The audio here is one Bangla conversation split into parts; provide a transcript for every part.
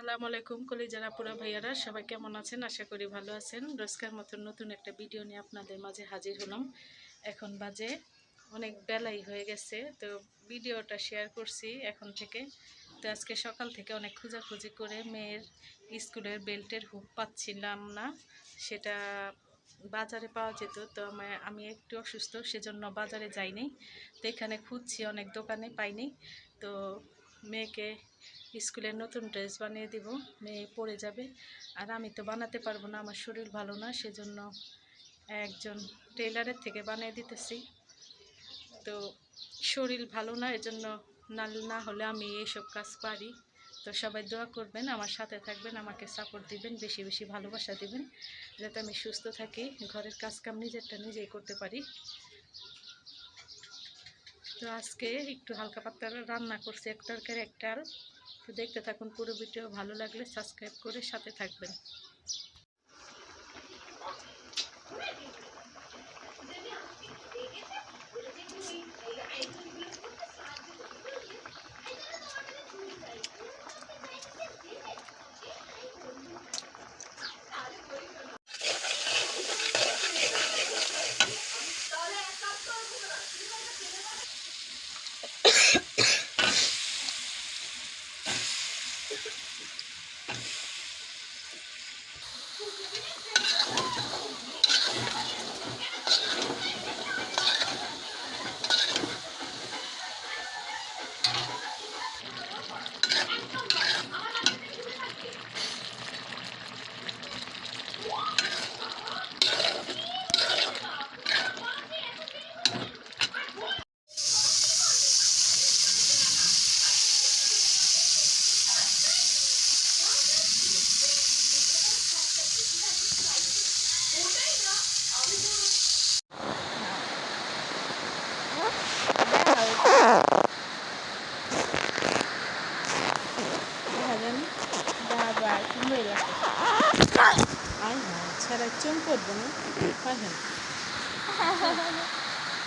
আসসালামু আলাইকুম কলিজারা পুরা ভাইয়ারা, সবাই কেমন আছেন? আশা করি ভালো আছেন। রোজকার মতন নতুন একটা ভিডিও নিয়ে আপনাদের মাঝে হাজির হলাম। এখন বাজে অনেক বেলাই হয়ে গেছে, তো ভিডিওটা শেয়ার করছি এখন থেকে। তো আজকে সকাল থেকে অনেক খোঁজাখুঁজি করে মেয়ের স্কুলের বেল্টের হুক পাচ্ছিলাম না, সেটা বাজারে পাওয়া যেত। তো আমি একটু অসুস্থ, সেজন্য বাজারে যাইনি। তো এখানে খুঁজছি, অনেক দোকানে পাইনি। তো মেয়েকে স্কুলের নতুন ড্রেস বানিয়ে দিব, মেয়ে পরে যাবে। আর আমি তো বানাতে পারবো না, আমার শরীর ভালো না, সেজন্য একজন টেইলারের থেকে বানিয়ে দিতেছি। তো শরীর ভালো না, এজন্য না হলে আমি এইসব কাজ পারি। তো সবাই দোয়া করবেন, আমার সাথে থাকবেন, আমাকে সাপোর্ট দিবেন, বেশি বেশি ভালোবাসা দিবেন, যাতে আমি সুস্থ থাকি, ঘরের কাজকাম নিজেরটা নিজেই করতে পারি। তো আজকে একটু হালকা পাতলা রান্না করছি, এক তরকারি এক ডাল। তো দেখতে থাকুন পুরো ভিডিও, ভালো লাগলে সাবস্ক্রাইব করে সাথে থাকবেন।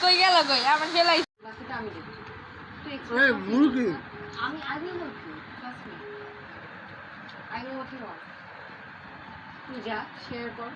কই গেল কই আমার ফেলাই আমি আগে বলছি আগে তুই যা শেয়ার কর।